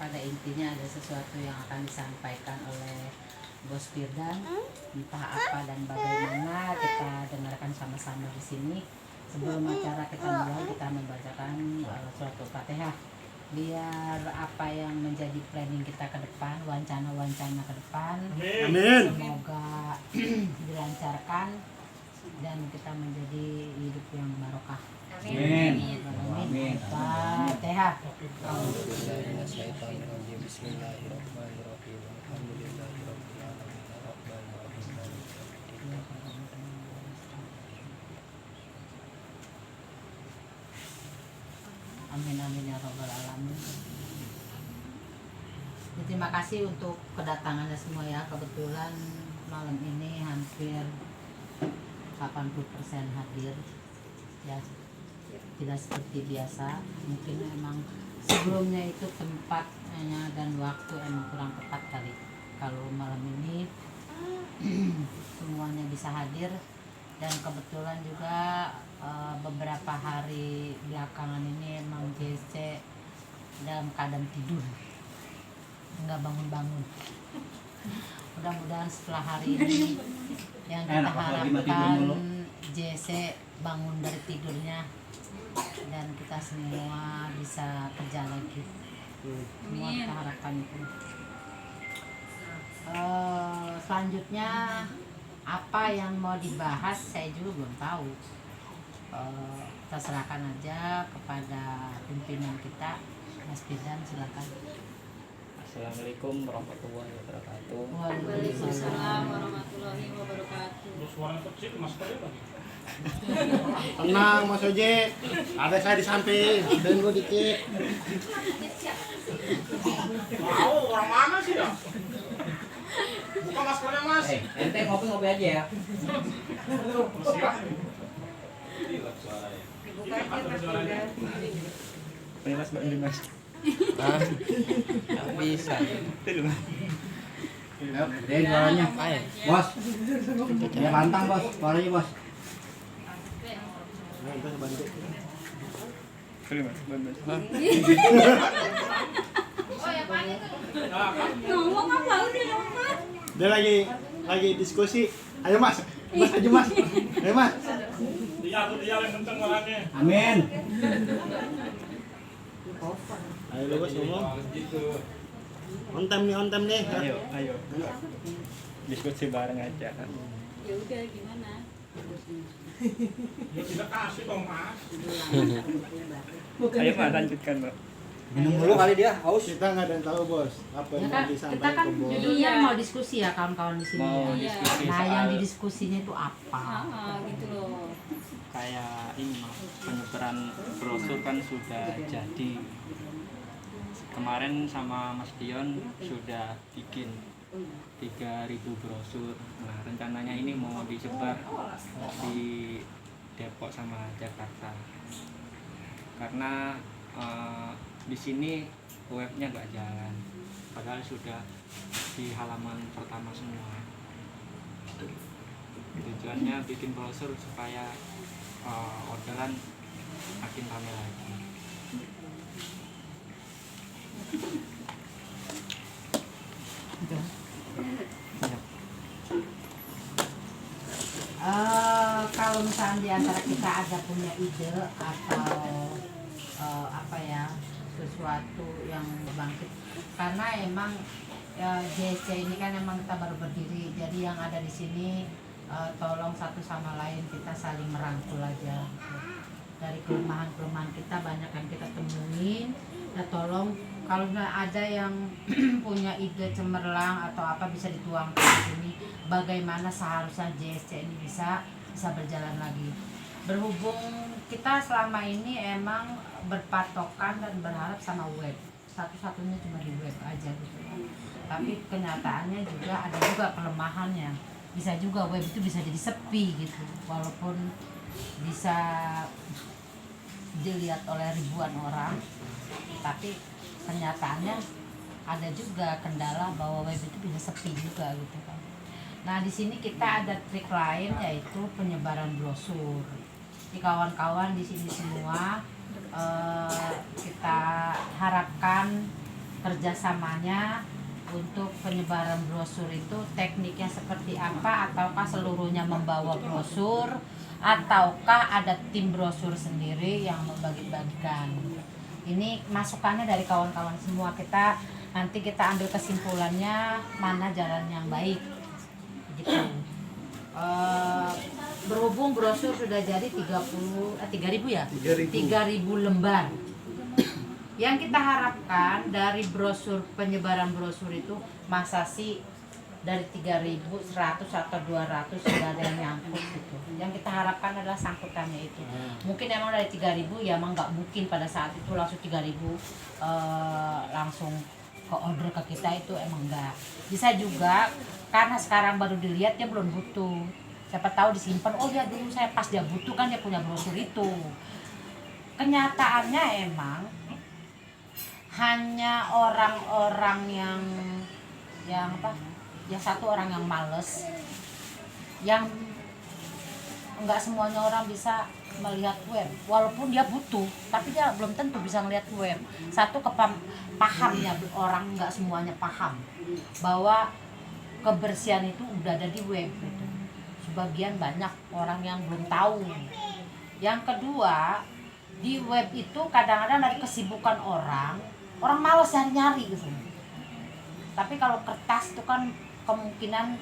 pada intinya ada sesuatu yang akan disampaikan oleh Bos Firdan, entah apa dan bagaimana, kita dengarkan sama-sama di sini. Sebelum acara kita mulai, kita membacakan suatu Fatihah biar apa yang menjadi planning kita ke depan, wancana-wancana ke depan, Amin. semoga dilancarkan dan kita menjadi hidup yang barokah. Amin. Amin. Fatihah. Bismillahirrahmanirrahim. Alhamdulillahirabbil alamin. Arrahmanirrahim. Amin amin ya robbal alamin. Terima kasih untuk kedatangannya semua ya. Kebetulan malam ini hampir 80% hadir ya, tidak seperti biasa. Mungkin memang sebelumnya itu tempatnya dan waktu emang kurang tepat kali. Kalau malam ini semuanya bisa hadir, dan kebetulan juga beberapa hari belakangan ini emang JC dalam keadaan tidur, nggak bangun-bangun. Mudah-mudahan setelah hari ini yang kita harapkan JC bangun dari tidurnya dan kita semua bisa kerja lagi. Semua kita harapkan itu. Selanjutnya apa yang mau dibahas saya juga belum tahu. Kita serahkan aja kepada pimpinan kita, Mas Firdan, silakan. Assalamualaikum warahmatullahi wabarakatuh. Waalaikumsalam warahmatullahi wabarakatuh. Suara kecil Mas Kali lagi. Tenang Mas Oje, ada saya di samping, dan gue dikit. Wow, orang mana sih ya? Buka maskernya Mas. Ente ngopi aja ya. Siap. Dibuka aja Mas Firdan. Ini Mas, ini Mas. Bisa. Deh suaranya, bos. Ya pantang bos, suaranya bos. Ngomong apa udah ngomong. Dia lagi diskusi. Ayo mas, mas aja mas. Ayo mas. Dia yang kenceng orangnya. Amin. Ayo lu bos ngomong. On time nih. Ayo. Diskusi bareng aja. Ya udah gimana? Ya tidak kasih dong Mas. Ayo Mas, lanjutkan Mbak. Minum dulu kali dia, haus. Kita nggak ada yang tahu bos. Apa Ya yang kan, mau kita disampaikan kan ke bos? judulnya mau diskusi ya kawan-kawan di sini. Mau Ya. diskusi Nah, yang soal didiskusinya itu apa? Gitu loh. kayak ini Mas, penyebaran brosur kan sudah jadi. Kemarin sama Mas Dion sudah bikin 3.000 brosur. Nah, rencananya ini mau disebar di Depok sama Jakarta. Karena di sini webnya nggak jalan, padahal sudah di halaman pertama semua. Tujuannya bikin brosur supaya orderan makin ramai lagi. Kalau misalnya di antara kita ada punya ide atau apa ya, sesuatu yang bangkit, karena emang JC ini kan emang kita baru berdiri, jadi yang ada di sini tolong satu sama lain kita saling merangkul aja. Dari kelemahan-kelemahan kita banyak yang kita temuin, ya tolong kalau nggak ada yang punya ide cemerlang atau apa bisa dituangkan di sini, bagaimana seharusnya JSC ini bisa berjalan lagi. Berhubung kita selama ini emang berpatokan dan berharap sama web, satu-satunya cuma di web aja gitu ya. Tapi kenyataannya juga ada juga kelemahannya, bisa juga web itu bisa jadi sepi gitu, walaupun bisa dilihat oleh ribuan orang, tapi kenyataannya ada juga kendala bahwa web itu bisa sepi juga gitu kan. Nah di sini kita ada trik lain, yaitu penyebaran brosur. Di kawan-kawan di sini semua kita harapkan kerjasamanya untuk penyebaran brosur itu tekniknya seperti apa, ataukah seluruhnya membawa brosur, ataukah ada tim brosur sendiri yang membagi-bagikan. Ini masukannya dari kawan-kawan semua. Nanti kita ambil kesimpulannya mana jalan yang baik gitu. Berhubung brosur sudah jadi 3.000 ya? 3.000 lembar. Yang kita harapkan dari brosur, penyebaran brosur itu masa sih dari 3.100 atau 200 sudah ada yang nyangkut gitu. Yang kita harapkan adalah sangkutannya itu. Mungkin emang dari 3.000 ya emang nggak mungkin pada saat itu langsung 3.000 langsung ke order ke kita, itu emang enggak. Bisa juga karena sekarang baru dilihat dia belum butuh. Siapa tahu disimpan, oh ya dulu saya pas dia butuh kan dia punya brosur itu. Kenyataannya emang hanya orang-orang yang satu orang yang males, yang enggak semuanya orang bisa melihat web, walaupun dia butuh, tapi dia belum tentu bisa melihat web. Satu pahamnya orang enggak semuanya paham bahwa kebersihan itu udah ada di web gitu. Sebagian banyak orang yang belum tahu. Yang kedua, di web itu kadang-kadang dari kesibukan orang malas nyari-nyari gitu. Tapi kalau kertas itu kan kemungkinan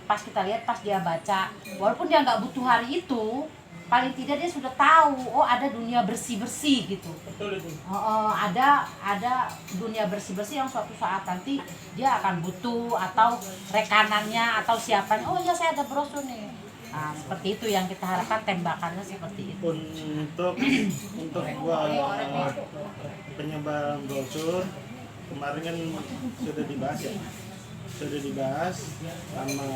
pas kita lihat, pas dia baca, walaupun dia nggak butuh hari itu, paling tidak dia sudah tahu, oh ada dunia bersih-bersih gitu. Betul itu. Ada dunia bersih-bersih yang suatu saat nanti dia akan butuh, atau rekanannya atau siapanya, oh ya saya ada brosur nih. Nah, seperti itu yang kita harapkan, tembakannya seperti itu. Untuk penyebaran brosur kemarin kan sudah dibahas sama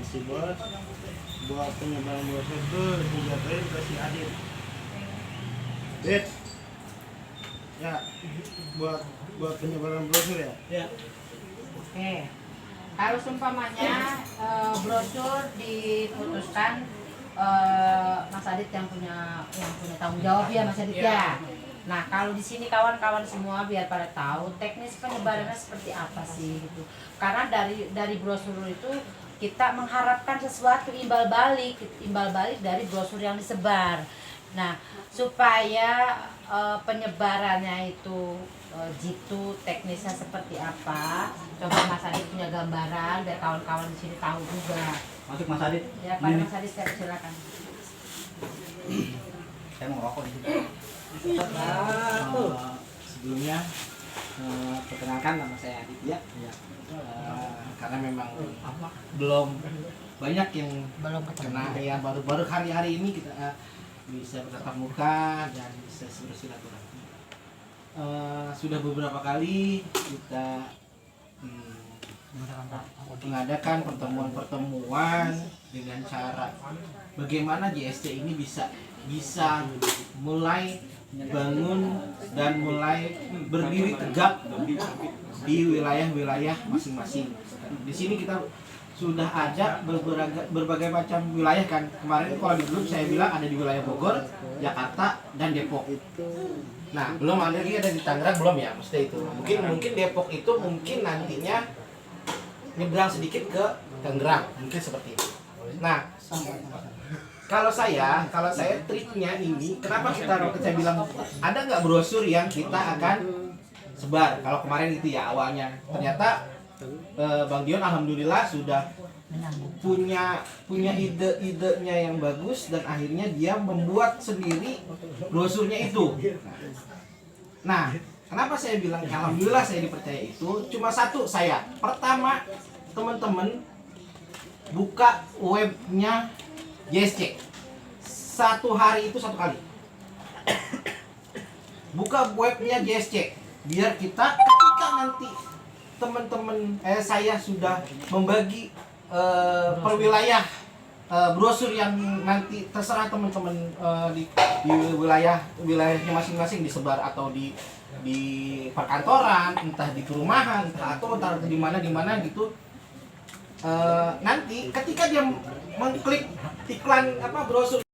si bos, buat penyebaran brosur itu dijatuhin ke si Adit. Ya, buat penyebaran brosur ya. Oke. Kalau seumpamanya brosur diputuskan, Mas Adit yang punya tanggung jawab ya, Mas Adit ya. Nah, kalau di sini kawan-kawan semua biar pada tahu teknis penyebarannya seperti apa sih gitu. Karena dari brosur itu kita mengharapkan sesuatu imbal balik dari brosur yang disebar. Nah, supaya penyebarannya itu jitu, teknisnya seperti apa, coba Mas Adit punya gambaran biar kawan-kawan di sini tahu juga. Masuk Mas Adit. Ya, Pak Mas Adit, silakan. Saya mau rokok di sini. Sebelumnya perkenalkan, nama saya Aditya. Karena memang belum banyak yang Belum ketemu. kena, ya baru hari-hari ini kita bisa bertatap muka dan bisa bersilaturahmi. Sudah beberapa kali kita mengadakan pertemuan-pertemuan dengan cara bagaimana JSC ini bisa mulai bangun dan mulai berdiri tegak di wilayah-wilayah masing-masing. Di sini kita sudah ada berbagai macam wilayah kan. Kemarin kalau di grup saya bilang ada di wilayah Bogor, Jakarta, dan Depok. Nah, belum ada lagi, ada di Tangerang belum ya, mesti itu. Mungkin Depok itu mungkin nantinya nyebrang sedikit ke Tangerang, mungkin seperti itu. Nah, kalau saya triknya ini, kenapa saya bilang ada nggak brosur yang kita akan sebar? Kalau kemarin itu ya awalnya, ternyata Bang Dion alhamdulillah sudah punya ide-idenya yang bagus, dan akhirnya dia membuat sendiri brosurnya itu. Nah, kenapa saya bilang alhamdulillah saya dipercaya itu? Cuma satu, saya pertama teman-teman buka webnya JSC satu hari itu 1 kali. Buka webnya JSC biar kita ketika nanti teman-teman saya sudah membagi per wilayah brosur yang nanti terserah teman-teman di wilayahnya masing-masing disebar, atau di perkantoran, entah di perumahan, entah di mana gitu. Nanti ketika dia mengklik iklan brosur